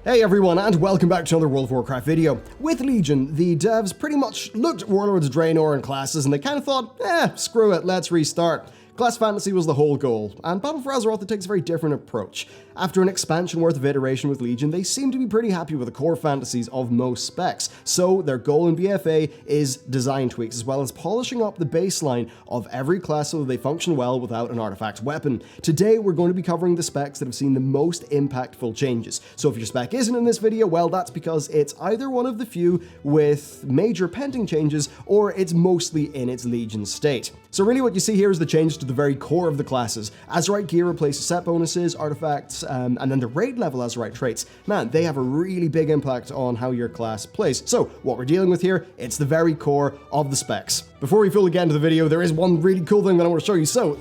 Hey everyone, and welcome back to another World of Warcraft video. With Legion, the devs pretty much looked at Warlords of Draenor and classes and they kind of thought, screw it, let's restart. Class fantasy was the whole goal, and Battle for Azeroth it takes a very different approach. After an expansion worth of iteration with Legion, they seem to be pretty happy with the core fantasies of most specs, so their goal in BFA is design tweaks, as well as polishing up the baseline of every class so that they function well without an artifact weapon. Today, we're going to be covering the specs that have seen the most impactful changes. So if your spec isn't in this video, well, that's because it's either one of the few with major pending changes, or it's mostly in its Legion state. So really what you see here is the change to the very core of the classes. Azerite gear replaces set bonuses, artifacts, and then the raid level Azerite traits. Man, they have a really big impact on how your class plays. So what we're dealing with here, it's the very core of the specs. Before we fully get into the video, there is one really cool thing that I want to show you. So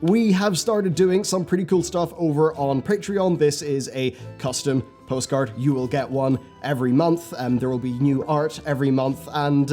we have started doing some pretty cool stuff over on Patreon. This is a custom postcard. You will get one every month, and there will be new art every month, and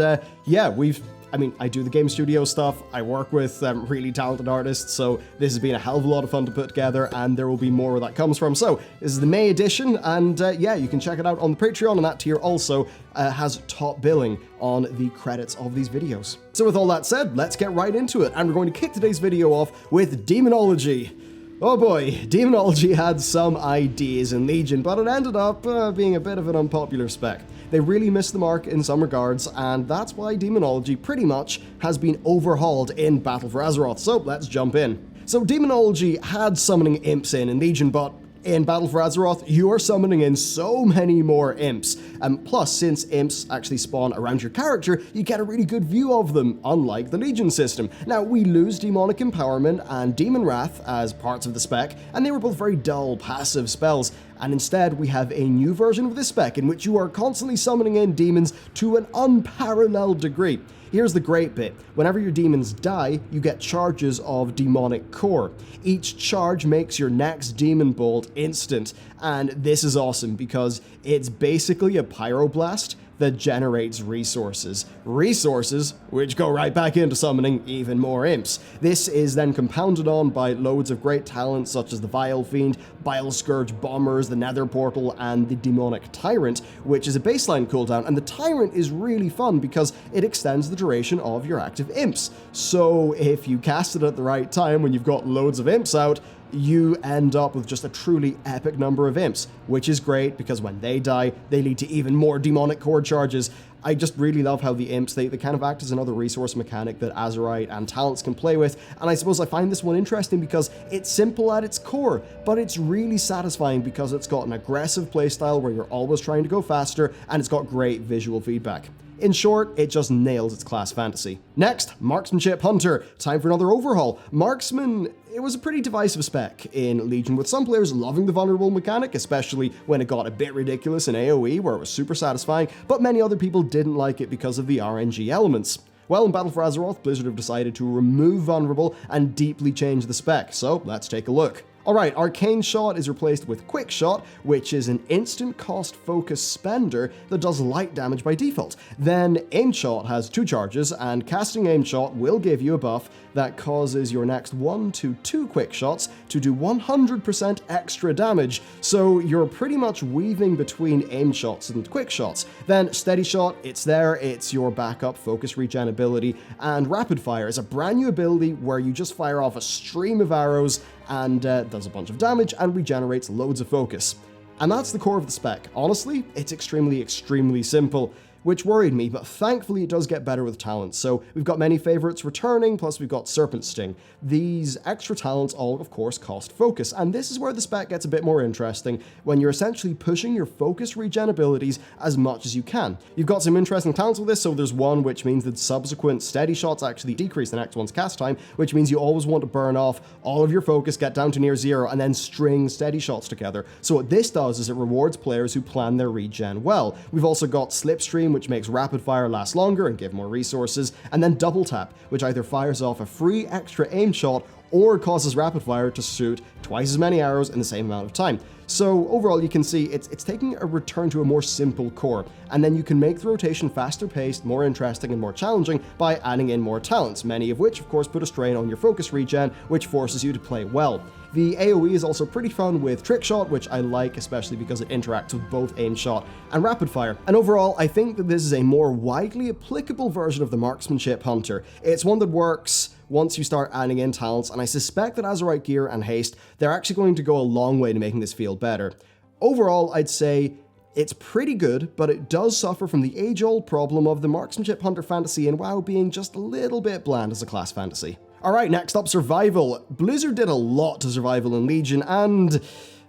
I do the game studio stuff, I work with really talented artists, so this has been a hell of a lot of fun to put together, and there will be more where that comes from. So, this is the May edition, and you can check it out on the Patreon, and that tier also has top billing on the credits of these videos. So with all that said, let's get right into it, and we're going to kick today's video off with Demonology. Oh boy, Demonology had some ideas in Legion, but it ended up being a bit of an unpopular spec. They really missed the mark in some regards, and that's why Demonology pretty much has been overhauled in Battle for Azeroth, so let's jump in. So Demonology had summoning imps in Legion, but in Battle for Azeroth, you are summoning in so many more imps. Plus, since imps actually spawn around your character, you get a really good view of them, unlike the Legion system. Now, we lose Demonic Empowerment and Demon Wrath as parts of the spec, and they were both very dull, passive spells. And instead, we have a new version of this spec in which you are constantly summoning in demons to an unparalleled degree. Here's the great bit. Whenever your demons die, you get charges of demonic core. Each charge makes your next demon bolt instant, and this is awesome because it's basically a pyroblast that generates resources. Resources which go right back into summoning even more imps. This is then compounded on by loads of great talents such as the Vile Fiend, Bile Scourge Bombers, the Nether Portal, and the Demonic Tyrant, which is a baseline cooldown, and the Tyrant is really fun because it extends the duration of your active imps. So if you cast it at the right time when you've got loads of imps out, you end up with just a truly epic number of imps, which is great because when they die, they lead to even more demonic core charges. I just really love how the imps, they kind of act as another resource mechanic that Azerite and talents can play with, and I suppose I find this one interesting because it's simple at its core, but it's really satisfying because it's got an aggressive playstyle where you're always trying to go faster, and it's got great visual feedback. In short, it just nails its class fantasy. Next, Marksmanship Hunter. Time for another overhaul. Marksman, it was a pretty divisive spec in Legion, with some players loving the vulnerable mechanic, especially when it got a bit ridiculous in AoE, where it was super satisfying, but many other people didn't like it because of the RNG elements. Well, in Battle for Azeroth, Blizzard have decided to remove vulnerable and deeply change the spec, so let's take a look. Alright, Arcane Shot is replaced with Quick Shot, which is an instant cost focus spender that does light damage by default. Then Aim Shot has 2 charges, and casting Aim Shot will give you a buff that causes your next 1 to 2 quick shots to do 100% extra damage, so you're pretty much weaving between aim shots and quick shots. Then Steady Shot, it's there, it's your backup focus regen ability, and Rapid Fire is a brand new ability where you just fire off a stream of arrows and does a bunch of damage and regenerates loads of focus. And that's the core of the spec. Honestly, it's extremely simple, which worried me, but thankfully it does get better with talents. So we've got many favorites returning, plus we've got Serpent Sting. These extra talents all, of course, cost focus, and this is where the spec gets a bit more interesting, when you're essentially pushing your focus regen abilities as much as you can. You've got some interesting talents with this, so there's one which means that subsequent steady shots actually decrease the next one's cast time, which means you always want to burn off all of your focus, get down to near 0, and then string steady shots together. So what this does is it rewards players who plan their regen well. We've also got Slipstream, which makes Rapid Fire last longer and give more resources, and then Double Tap, which either fires off a free extra aim shot or causes rapid fire to shoot twice as many arrows in the same amount of time. So overall, you can see it's taking a return to a more simple core, and then you can make the rotation faster paced, more interesting, and more challenging by adding in more talents, many of which, of course, put a strain on your focus regen, which forces you to play well. The AoE is also pretty fun with Trick Shot, which I like, especially because it interacts with both Aim Shot and Rapid Fire. And overall, I think that this is a more widely applicable version of the Marksmanship Hunter. It's one that works once you start adding in talents, and I suspect that Azeroth Gear and Haste, they're actually going to go a long way to making this feel better. Overall, I'd say it's pretty good, but it does suffer from the age-old problem of the Marksmanship Hunter fantasy in WoW being just a little bit bland as a class fantasy. Alright, next up, Survival. Blizzard did a lot to Survival in Legion, and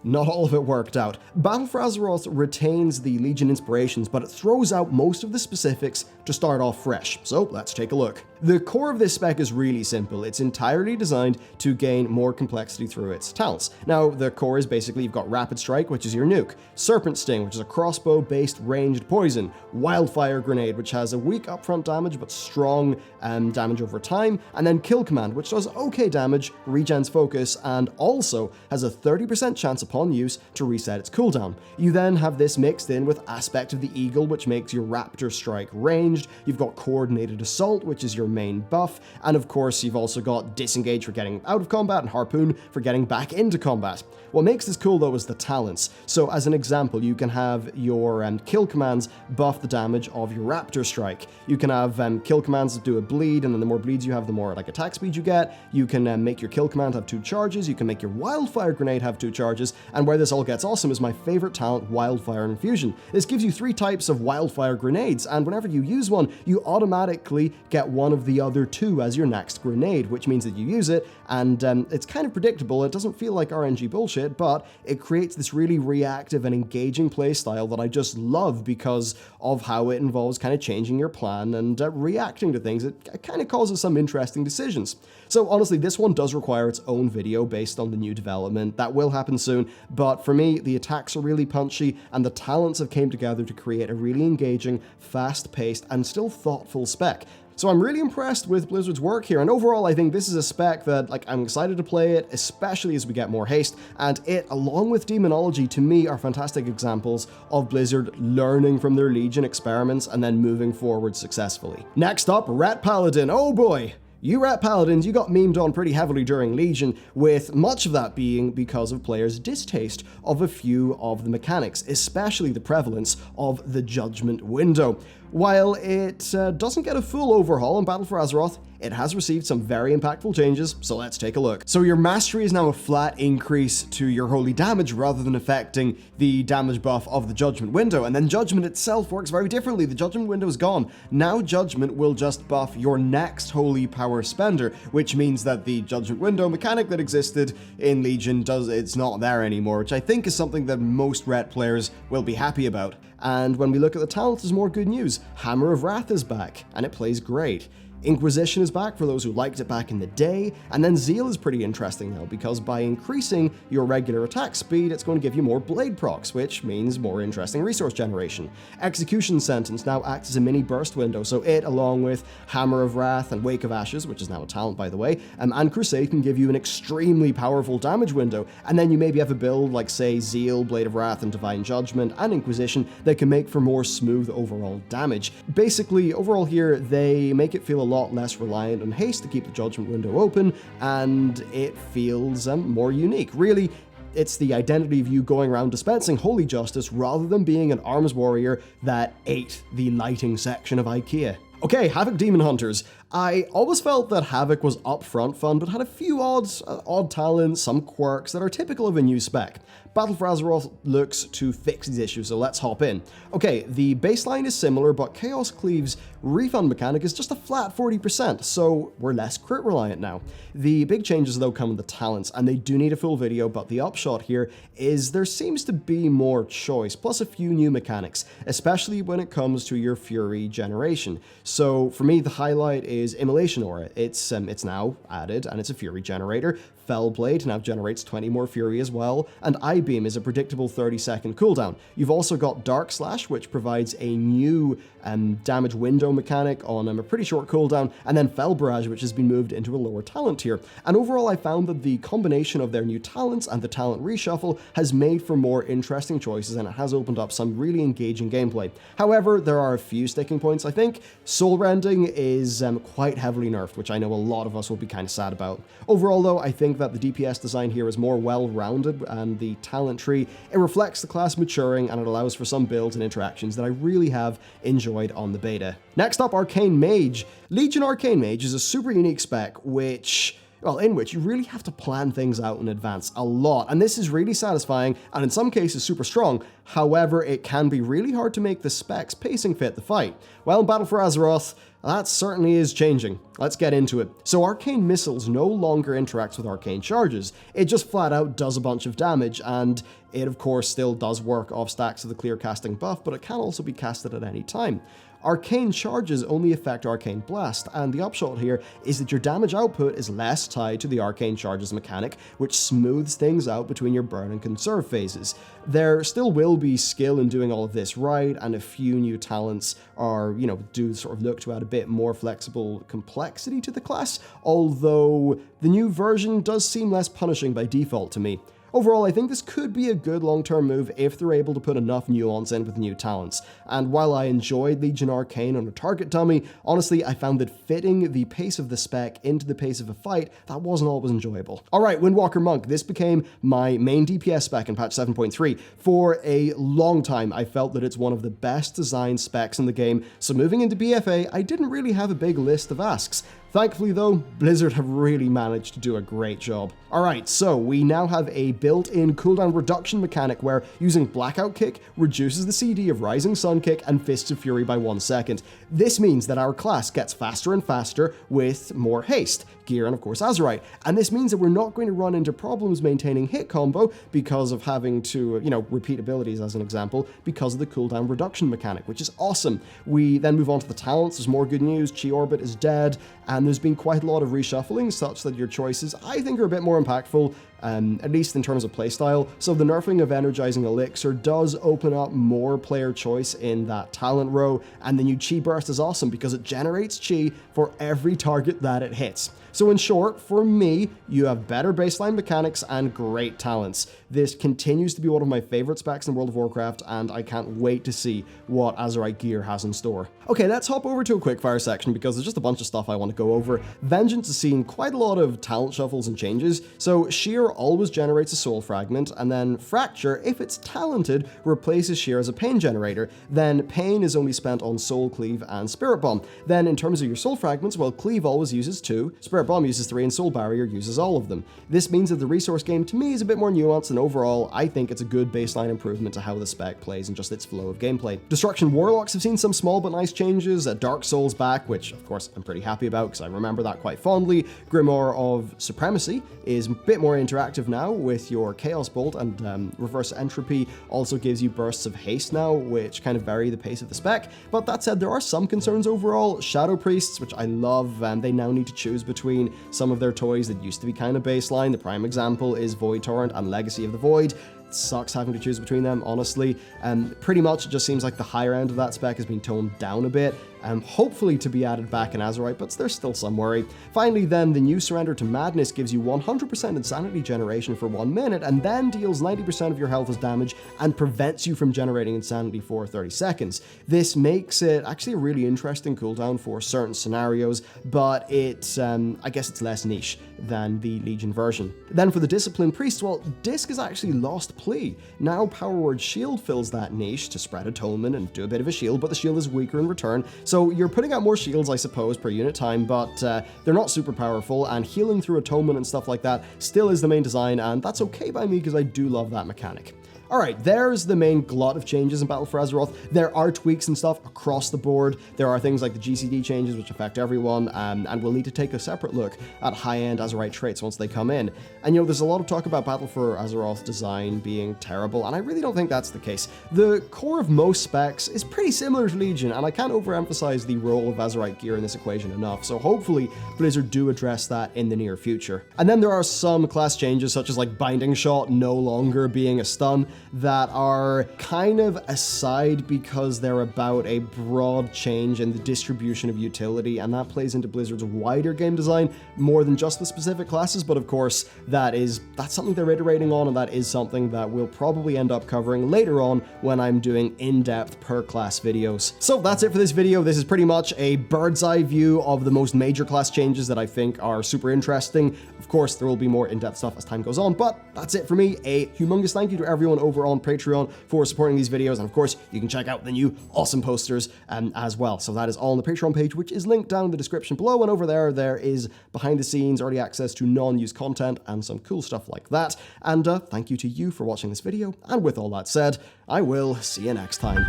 not all of it worked out. Battle for Azeroth retains the Legion inspirations, but it throws out most of the specifics to start off fresh. So let's take a look. The core of this spec is really simple. It's entirely designed to gain more complexity through its talents. Now, the core is basically you've got Rapid Strike, which is your nuke, Serpent Sting, which is a crossbow-based ranged poison, Wildfire Grenade, which has a weak upfront damage but strong damage over time, and then Kill Command, which does okay damage, regens focus, and also has a 30% chance upon use to reset its cooldown. You then have this mixed in with Aspect of the Eagle, which makes your Raptor Strike ranged. You've got Coordinated Assault, which is your main buff, and of course you've also got Disengage for getting out of combat and Harpoon for getting back into combat. What makes this cool though is the talents. So as an example, you can have your kill commands buff the damage of your Raptor Strike. You can have kill commands that do a bleed, and then the more bleeds you have, the more like attack speed you get. You can make your kill command have 2 charges. You can make your Wildfire Grenade have 2 charges, and where this all gets awesome is my favorite talent, Wildfire Infusion. This gives you 3 types of Wildfire Grenades, and whenever you use one, you automatically get one of the other 2 as your next grenade, which means that you use it, and it's kind of predictable. It doesn't feel like RNG bullshit, but it creates this really reactive and engaging playstyle that I just love because of how it involves kind of changing your plan and reacting to things. It kind of causes some interesting decisions. So honestly, this one does require its own video based on the new development. That will happen soon, but for me, the attacks are really punchy, and the talents have came together to create a really engaging, fast-paced, and still thoughtful spec. So I'm really impressed with Blizzard's work here, and overall I think this is a spec that, I'm excited to play it, especially as we get more haste, and it, along with Demonology, to me are fantastic examples of Blizzard learning from their Legion experiments and then moving forward successfully. Next up, Ret Paladin. Oh boy! You Ret Paladins, you got memed on pretty heavily during Legion, with much of that being because of players' distaste of a few of the mechanics, especially the prevalence of the Judgment Window. While it doesn't get a full overhaul in Battle for Azeroth, it has received some very impactful changes, so let's take a look. So your mastery is now a flat increase to your holy damage rather than affecting the damage buff of the Judgment Window, and then Judgment itself works very differently. The Judgment Window is gone. Now Judgment will just buff your next holy power spender, which means that the Judgment Window mechanic that existed in Legion it's not there anymore, which I think is something that most Ret players will be happy about. And when we look at the talents, there's more good news. Hammer of Wrath is back, and it plays great. Inquisition is back for those who liked it back in the day, and then Zeal is pretty interesting now because by increasing your regular attack speed, it's going to give you more blade procs, which means more interesting resource generation. Execution Sentence now acts as a mini burst window, so it, along with Hammer of Wrath and Wake of Ashes, which is now a talent by the way, and Crusade can give you an extremely powerful damage window, and then you maybe have a build like say Zeal, Blade of Wrath, and Divine Judgment, and Inquisition that can make for more smooth overall damage. Basically, overall here, they make it feel a lot less reliant on haste to keep the Judgment Window open, and it feels more unique. Really, it's the identity of you going around dispensing holy justice rather than being an arms warrior that ate the lighting section of IKEA. Okay, Havoc Demon Hunters. I always felt that Havoc was upfront fun, but had a few odd talents, some quirks that are typical of a new spec. Battle for Azeroth looks to fix these issues, so let's hop in. Okay, the baseline is similar, but Chaos Cleave's refund mechanic is just a flat 40%, so we're less crit reliant now. The big changes though come in the talents, and they do need a full video, but the upshot here is there seems to be more choice, plus a few new mechanics, especially when it comes to your Fury generation. So for me, the highlight is Immolation Aura. It's now added, and it's a Fury generator. Fellblade now generates 20 more fury as well, and I-Beam is a predictable 30-second cooldown. You've also got Dark Slash, which provides a new damage window mechanic on a pretty short cooldown, and then Fell Barrage, which has been moved into a lower talent tier. And overall, I found that the combination of their new talents and the talent reshuffle has made for more interesting choices, and it has opened up some really engaging gameplay. However, there are a few sticking points, I think. Soul Rending is quite heavily nerfed, which I know a lot of us will be kind of sad about. Overall, though, I think that the DPS design here is more well-rounded, and the talent tree, it reflects the class maturing, and it allows for some builds and interactions that I really have enjoyed on the beta. Next up, Arcane Mage. Legion Arcane Mage is a super unique spec in which you really have to plan things out in advance a lot, and this is really satisfying and in some cases super strong. However, it can be really hard to make the spec's pacing fit the fight. Well, in Battle for Azeroth, that certainly is changing. Let's get into it. So Arcane Missiles no longer interacts with Arcane Charges. It just flat out does a bunch of damage, and it of course still does work off stacks of the clear casting buff, but it can also be casted at any time. Arcane Charges only affect Arcane Blast, and the upshot here is that your damage output is less tied to the Arcane Charges mechanic, which smooths things out between your burn and conserve phases. There still will be skill in doing all of this right, and a few new talents are, do sort of look to add a bit more flexible complexity to the class, although the new version does seem less punishing by default to me. Overall, I think this could be a good long-term move if they're able to put enough nuance in with new talents. And while I enjoyed Legion Arcane on a target dummy, honestly, I found that fitting the pace of the spec into the pace of a fight, that wasn't always enjoyable. Alright, Windwalker Monk, this became my main DPS spec in patch 7.3. For a long time, I felt that it's one of the best designed specs in the game, so moving into BFA, I didn't really have a big list of asks. Thankfully though, Blizzard have really managed to do a great job. Alright, so we now have a built-in cooldown reduction mechanic where using Blackout Kick reduces the CD of Rising Sun Kick and Fists of Fury by 1 second. This means that our class gets faster and faster with more haste, gear, and of course Azerite. And this means that we're not going to run into problems maintaining hit combo because of having to, repeat abilities as an example, because of the cooldown reduction mechanic, which is awesome. We then move on to the talents. There's more good news. Chi Orbit is dead, and there's been quite a lot of reshuffling such that your choices, I think, are a bit more impactful, at least in terms of playstyle. So the nerfing of Energizing Elixir does open up more player choice in that talent row, and the new Chi Burst is awesome because it generates Chi for every target that it hits. So in short, for me, you have better baseline mechanics and great talents. This continues to be one of my favorite specs in World of Warcraft, and I can't wait to see what Azerite gear has in store. Okay, let's hop over to a quickfire section because there's just a bunch of stuff I want to go over. Vengeance has seen quite a lot of talent shuffles and changes. So Shear always generates a soul fragment, and then Fracture, if it's talented, replaces Shear as a pain generator. Then pain is only spent on Soul Cleave and Spirit Bomb. Then in terms of your soul fragments, well, Cleave always uses 2, Spirit Bomb uses 3, and Soul Barrier uses all of them. This means that the resource game to me is a bit more nuanced, and overall, I think it's a good baseline improvement to how the spec plays and just its flow of gameplay. Destruction Warlocks have seen some small but nice changes. Dark Soul's back, which of course I'm pretty happy about because I remember that quite fondly. Grimoire of Supremacy is a bit more interactive now with your Chaos Bolt, and Reverse Entropy also gives you bursts of haste now, which kind of vary the pace of the spec. But that said, there are some concerns overall. Shadow Priests, which I love, they now need to choose between some of their toys that used to be kind of baseline. The prime example is Void Torrent and Legacy of the Void. It sucks having to choose between them, honestly. Pretty much it just seems like the higher end of that spec has been toned down a bit, hopefully to be added back in Azerite, but there's still some worry. Finally then, the new Surrender to Madness gives you 100% insanity generation for 1 minute, and then deals 90% of your health as damage and prevents you from generating insanity for 30 seconds. This makes it actually a really interesting cooldown for certain scenarios, but I guess it's less niche than the Legion version. Then for the Discipline Priest, well, Disc has actually lost plea. Now Power Word Shield fills that niche to spread atonement and do a bit of a shield, but the shield is weaker in return, so you're putting out more shields, I suppose, per unit time, but they're not super powerful, and healing through atonement and stuff like that still is the main design, and that's okay by me because I do love that mechanic. Alright, there's the main glut of changes in Battle for Azeroth. There are tweaks and stuff across the board. There are things like the GCD changes, which affect everyone, and we'll need to take a separate look at high-end Azerite traits once they come in. And there's a lot of talk about Battle for Azeroth design being terrible, and I really don't think that's the case. The core of most specs is pretty similar to Legion, and I can't overemphasize the role of Azerite gear in this equation enough, so hopefully Blizzard do address that in the near future. And then there are some class changes, such as like Binding Shot no longer being a stun, that are kind of aside because they're about a broad change in the distribution of utility, and that plays into Blizzard's wider game design more than just the specific classes, but of course that's something they're iterating on, and that is something that we'll probably end up covering later on when I'm doing in-depth per class videos. So that's it for this video. This is pretty much a bird's eye view of the most major class changes that I think are super interesting. Of course, there will be more in-depth stuff as time goes on, but that's it for me. A humongous thank you to everyone over on Patreon for supporting these videos, and of course, you can check out the new awesome posters as well. So that is all on the Patreon page, which is linked down in the description below, and over there is behind the scenes, early access to non-news content, and some cool stuff like that. And thank you to you for watching this video, and with all that said, I will see you next time.